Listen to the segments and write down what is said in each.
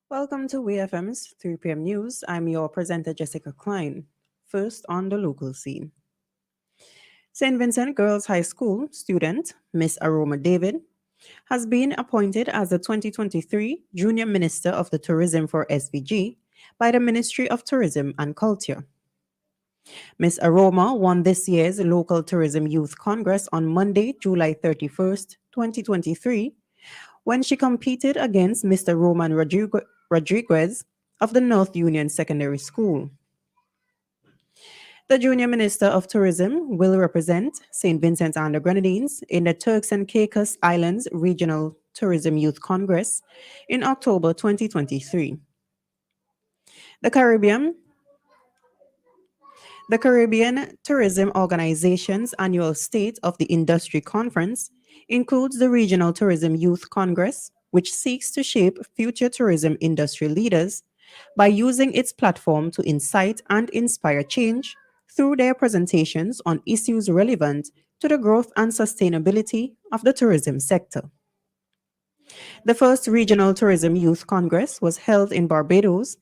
Welcome to WEFM's 3 p.m. News. I'm your presenter, Jessica Klein. First on the local scene. St. Vincent Girls High School student Miss Aroma David has been appointed as the 2023 Junior Minister of the Tourism for SVG by the Ministry of Tourism and Culture. Miss Aroma won this year's Local Tourism Youth Congress on Monday, July 31st, 2023, when she competed against Mr. Roman Rodriguez of the North Union Secondary School. The Junior Minister of Tourism will represent St. Vincent and the Grenadines in the Turks and Caicos Islands Regional Tourism Youth Congress in October 2023. The Caribbean The Caribbean Tourism Organization's annual State of the Industry Conference includes the Regional Tourism Youth Congress, which seeks to shape future tourism industry leaders by using its platform to incite and inspire change through their presentations on issues relevant to the growth and sustainability of the tourism sector. The first Regional Tourism Youth Congress was held in Barbados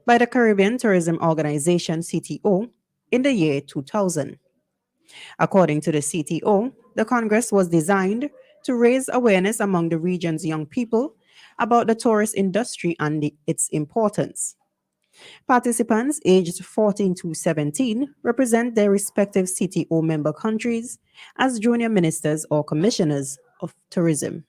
by the Caribbean Tourism Organization CTO in the year 2000. According to the CTO, the Congress was designed to raise awareness among the region's young people about the tourist industry and its importance. Participants aged 14 to 17 represent their respective CTO member countries as junior ministers or commissioners of tourism.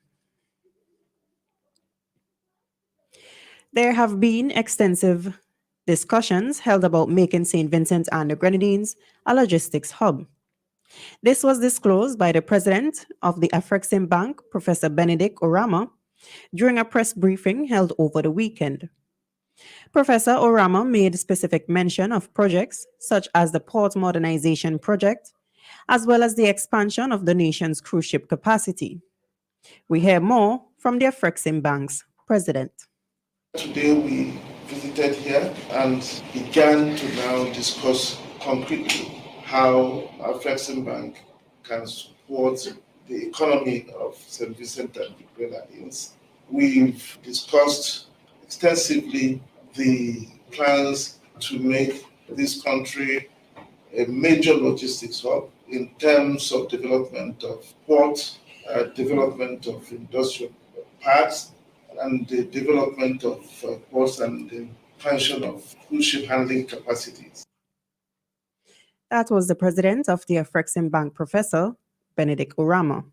There have been extensive discussions held about making St. Vincent and the Grenadines a logistics hub. This was disclosed by the president of the Afrexim Bank, Professor Benedict Orama, during a press briefing held over the weekend. Professor Orama made specific mention of projects such as the Port Modernization Project, as well as the expansion of the nation's cruise ship capacity. We hear more from the Afrexim Bank's president. Today we visited here and began to now discuss concretely how our Flexing Bank can support the economy of St. Vincent and the Grenadines. We've discussed extensively the plans to make this country a major logistics hub in terms of development of ports, development of industrial parks, and the development of ports and the expansion of cruise ship handling capacities. That was the president of the Afrexim Bank, Professor Benedict Orama.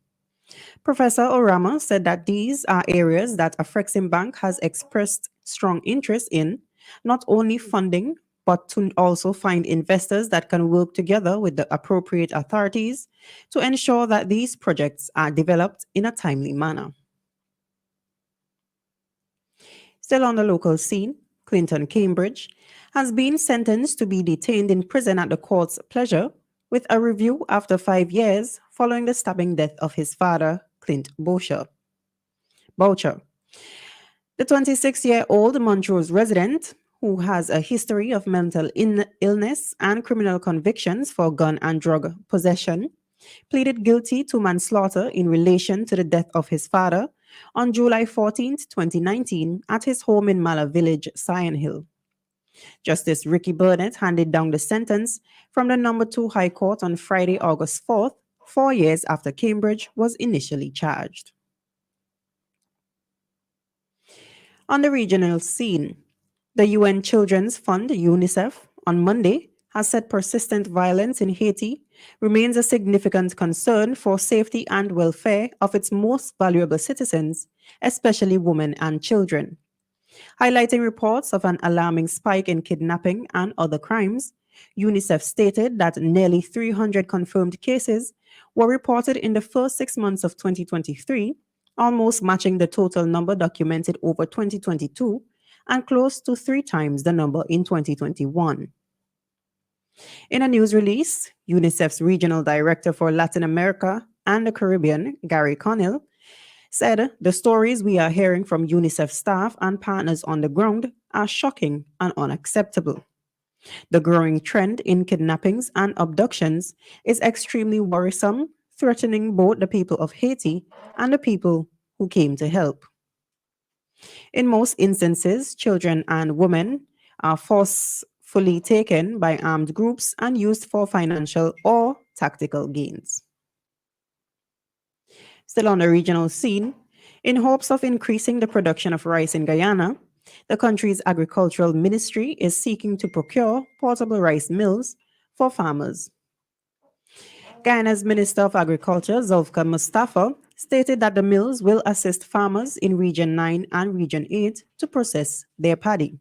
Professor Orama said that these are areas that Afrexim Bank has expressed strong interest in, not only funding, but to also find investors that can work together with the appropriate authorities to ensure that these projects are developed in a timely manner. Still on the local scene, Clinton Cambridge has been sentenced to be detained in prison at the court's pleasure with a review after 5 years following the stabbing death of his father, Clint Boucher. The 26-year-old Montrose resident, who has a history of mental illness and criminal convictions for gun and drug possession, pleaded guilty to manslaughter in relation to the death of his father on July 14, 2019, at his home in Mala Village, Sion Hill. Justice Ricky Burnett handed down the sentence from the No. 2 High Court on Friday, August 4th, 4 years after Cambridge was initially charged. On the regional scene, the UN Children's Fund, UNICEF, on Monday has said persistent violence in Haiti remains a significant concern for safety and welfare of its most valuable citizens, especially women and children. Highlighting reports of an alarming spike in kidnapping and other crimes, UNICEF stated that nearly 300 confirmed cases were reported in the first 6 months of 2023, almost matching the total number documented over 2022 and close to 3 times the number in 2021. In a news release, UNICEF's Regional Director for Latin America and the Caribbean, Gary Connell, said the stories we are hearing from UNICEF staff and partners on the ground are shocking and unacceptable. The growing trend in kidnappings and abductions is extremely worrisome, threatening both the people of Haiti and the people who came to help. In most instances, children and women are forcefully taken by armed groups and used for financial or tactical gains. Still on the regional scene, in hopes of increasing the production of rice in Guyana, the country's agricultural ministry is seeking to procure portable rice mills for farmers. Guyana's Minister of Agriculture, Zulfka Mustafa, stated that the mills will assist farmers in Region 9 and Region 8 to process their paddy.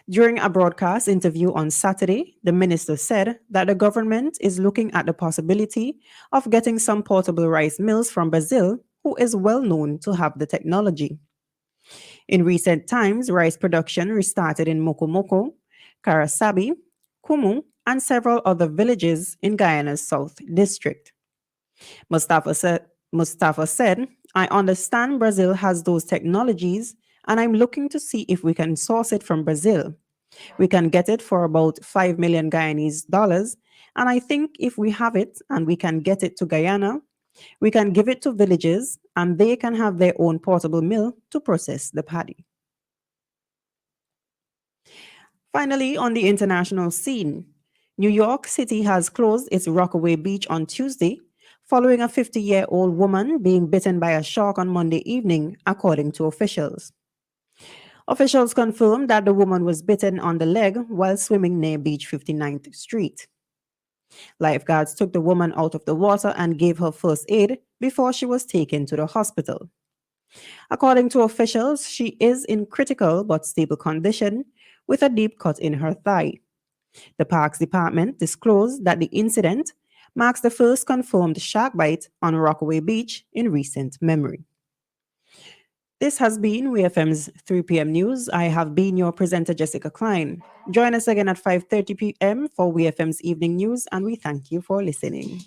During a broadcast interview on Saturday, the minister said that the government is looking at the possibility of getting some portable rice mills from Brazil, who is well known to have the technology. In recent times, rice production restarted in Mokomoko, Karasabi, Kumu, and several other villages in Guyana's South District. Mustafa said, I understand Brazil has those technologies, and I'm looking to see if we can source it from Brazil. We can get it for about 5 million Guyanese dollars. And I think if we have it and we can get it to Guyana, we can give it to villages and they can have their own portable mill to process the paddy. Finally, on the international scene, New York City has closed its Rockaway Beach on Tuesday following a 50-year-old woman being bitten by a shark on Monday evening, according to officials. Officials confirmed that the woman was bitten on the leg while swimming near Beach 59th Street. Lifeguards took the woman out of the water and gave her first aid before she was taken to the hospital. According to officials, she is in critical but stable condition with a deep cut in her thigh. The Parks Department disclosed that the incident marks the first confirmed shark bite on Rockaway Beach in recent memory. This has been WeFM's 3 p.m. news. I have been your presenter, Jessica Klein. Join us again at 5:30 p.m. for WeFM's evening news, and we thank you for listening.